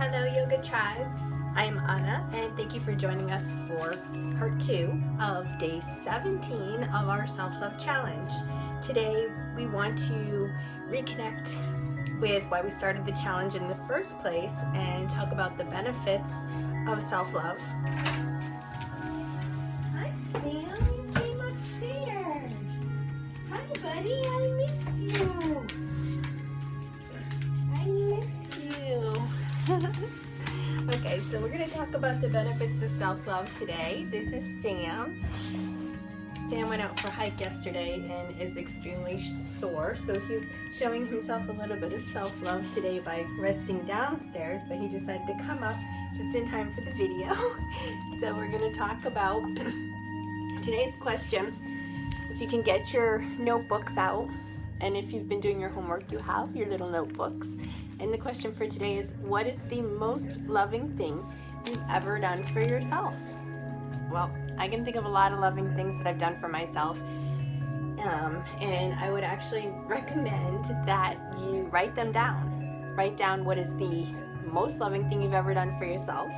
Hello Yoga Tribe, I'm Anna and thank you for joining us for part 2 of day 17 of our self-love challenge. Today we want to reconnect with why we started the challenge in the first place and talk about the benefits of self-love. Hi Sam, you came upstairs. Hi buddy, I missed you. I miss you. Okay, so we're going to talk about the benefits of self-love today. This is Sam. Sam went out for a hike yesterday and is extremely sore, so he's showing himself a little bit of self-love today by resting downstairs, but he decided to come up just in time for the video. So we're going to talk about today's question. If you can get your notebooks out, and if you've been doing your homework, you have your little notebooks. And the question for today is, what is the most loving thing you've ever done for yourself? Well, I can think of a lot of loving things that I've done for myself. And I would actually recommend that you write them down. Write down what is the most loving thing you've ever done for yourself.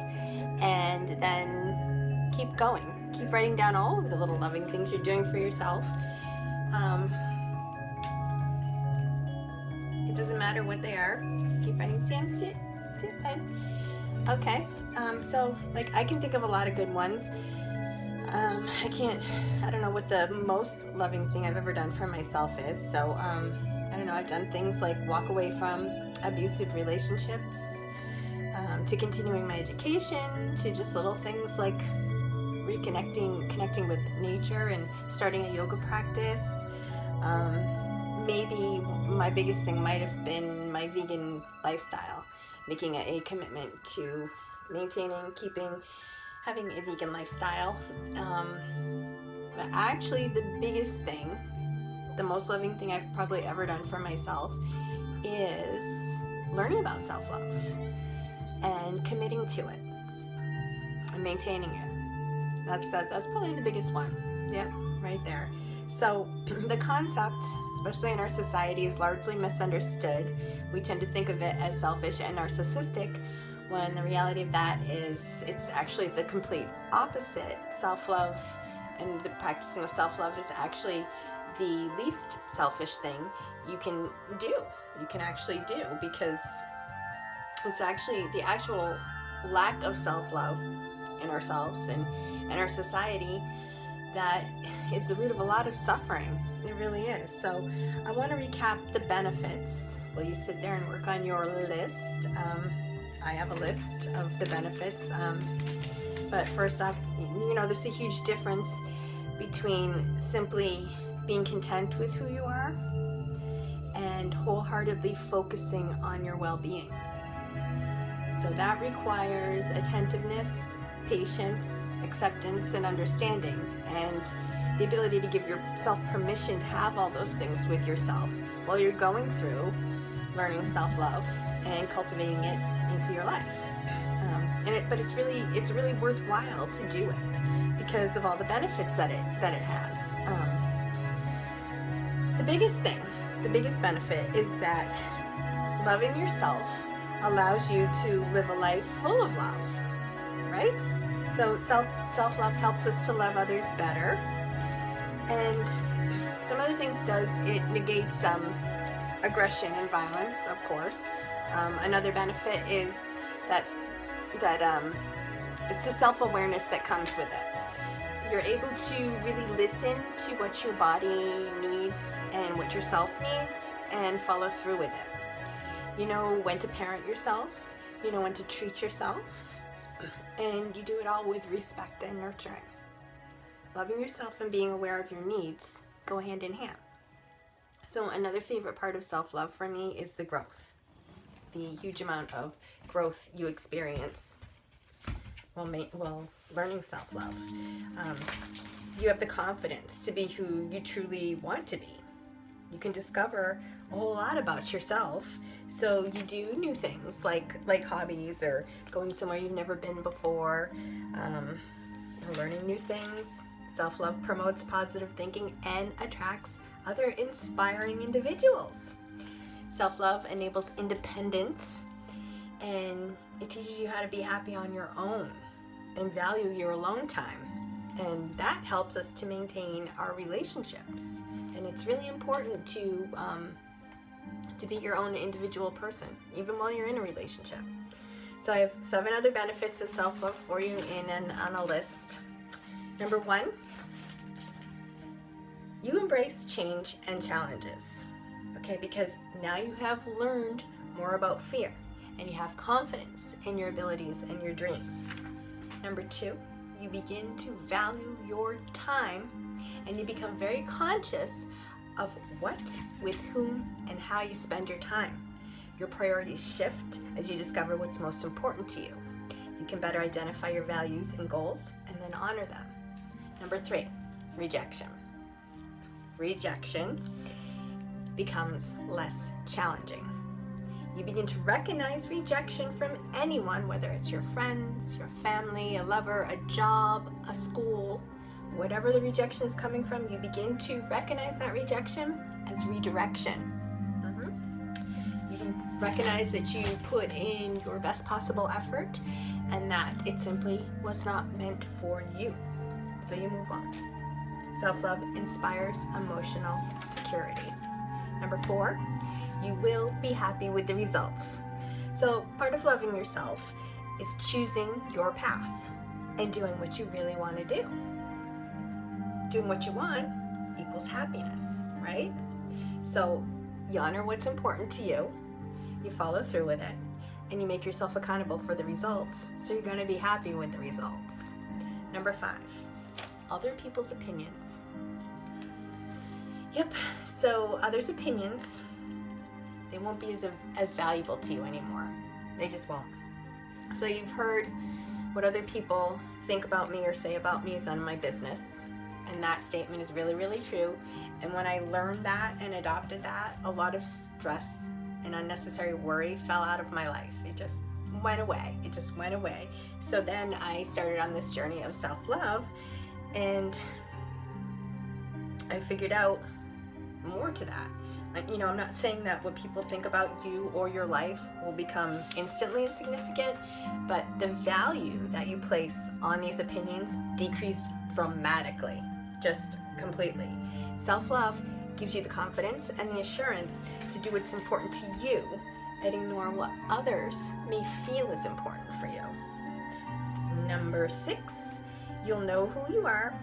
And then keep going. Keep writing down all of the little loving things you're doing for yourself. It doesn't matter what they are. Just keep writing. Sam, sit, bud. Okay. So like I can think of a lot of good ones. I don't know what the most loving thing I've ever done for myself is. So I don't know. I've done things like walk away from abusive relationships, to continuing my education, to just little things like connecting with nature and starting a yoga practice. Maybe my biggest thing might have been my vegan lifestyle, making a commitment to having a vegan lifestyle. But actually the biggest thing, the most loving thing I've probably ever done for myself is learning about self-love and committing to it and maintaining it. That's probably the biggest one. Yep, right there. So the concept, especially in our society, is largely misunderstood. We tend to think of it as selfish and narcissistic, when the reality of that is it's actually the complete opposite. Self-love and the practicing of self-love is actually the least selfish thing you can actually do, because it's actually the actual lack of self-love in ourselves and in our society that is the root of a lot of suffering. It really is. So I want to recap the benefits while you sit there and work on your list. I have a list of the benefits, but first up, there's a huge difference between simply being content with who you are and wholeheartedly focusing on your well-being. So that requires attentiveness, patience, acceptance, and understanding, and the ability to give yourself permission to have all those things with yourself while you're going through learning self-love and cultivating it into your life. But it's really worthwhile to do it because of all the benefits that it has. The biggest benefit is that loving yourself allows you to live a life full of love. Right? So self-love helps us to love others better. And some other things it negates aggression and violence, of course. Another benefit is that it's the self-awareness that comes with it. You're able to really listen to what your body needs and what yourself needs and follow through with it. You know when to parent yourself, you know when to treat yourself, and you do it all with respect and nurturing. Loving yourself and being aware of your needs go hand in hand. So another favorite part of self-love for me is the growth. The huge amount of growth you experience while learning self-love. You have the confidence to be who you truly want to be. You can discover a whole lot about yourself, so you do new things like hobbies or going somewhere you've never been before, learning new things. Self-love promotes positive thinking and attracts other inspiring individuals. Self-love enables independence, and it It teaches you how to be happy on your own and value your alone time. And that helps us to maintain our relationships. And it's really important to be your own individual person, even while you're in a relationship. So I have 7 other benefits of self-love for you on a list. Number 1, you embrace change and challenges. Okay, because now you have learned more about fear and you have confidence in your abilities and your dreams. Number 2, you begin to value your time and you become very conscious of what, with whom, and how you spend your time. Your priorities shift as you discover what's most important to you. You can better identify your values and goals and then honor them. Number 3, rejection. Rejection becomes less challenging. You begin to recognize rejection from anyone, whether it's your friends, your family, a lover, a job, a school, whatever the rejection is coming from, you begin to recognize that rejection as redirection. You can recognize that you put in your best possible effort and that it simply was not meant for you. So you move on. Self-love inspires emotional security. Number 4, you will be happy with the results. So part of loving yourself is choosing your path and doing what you really want to do. Doing what you want equals happiness, right? So you honor what's important to you, you follow through with it, and you make yourself accountable for the results, so you're going to be happy with the results. Number 5, other people's opinions. Yep, so others' opinions, they won't be as valuable to you anymore. They just won't. So you've heard what other people think about me or say about me is none of my business. And that statement is really, really true. And when I learned that and adopted that, a lot of stress and unnecessary worry fell out of my life. It just went away. It just went away. So then I started on this journey of self-love, and I figured out more to that. You know, I'm not saying that what people think about you or your life will become instantly insignificant, but the value that you place on these opinions decreased dramatically, just completely. Self-love gives you the confidence and the assurance to do what's important to you and ignore what others may feel is important for you. Number 6, you'll know who you are,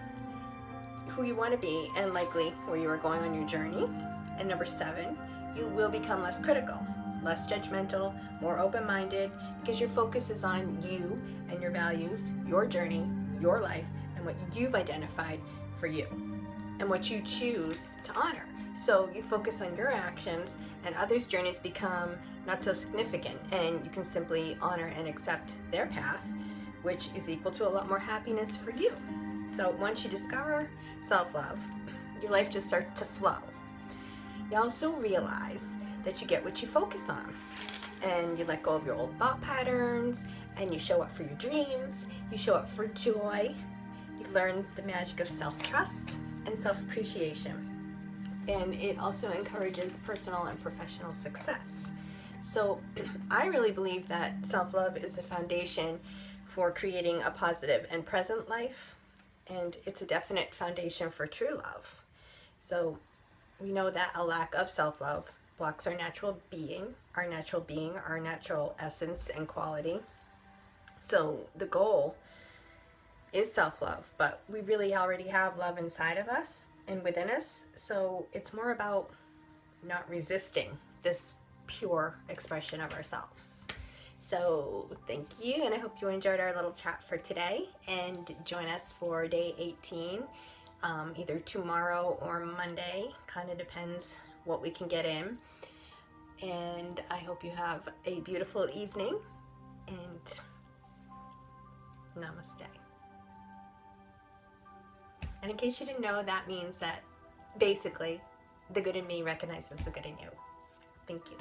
who you want to be, and likely where you are going on your journey. And number 7, you will become less critical, less judgmental, more open-minded, because your focus is on you and your values, your journey, your life, and what you've identified for you and what you choose to honor. So you focus on your actions and others' journeys become not so significant, and you can simply honor and accept their path, which is equal to a lot more happiness for you. So once you discover self-love, your life just starts to flow. You also realize that you get what you focus on, and you let go of your old thought patterns, and you show up for your dreams, you show up for joy, you learn the magic of self-trust and self-appreciation. And it also encourages personal and professional success. So I really believe that self-love is the foundation for creating a positive and present life, and it's a definite foundation for true love. So we know that a lack of self-love blocks our natural being, our natural essence and quality. So the goal is self-love, but we really already have love inside of us and within us. So it's more about not resisting this pure expression of ourselves. So thank you, and I hope you enjoyed our little chat for today, and join us for day 18, either tomorrow or Monday, kind of depends what we can get in. And I hope you have a beautiful evening, and namaste. And in case you didn't know, that means that basically the good in me recognizes the good in you. Thank you.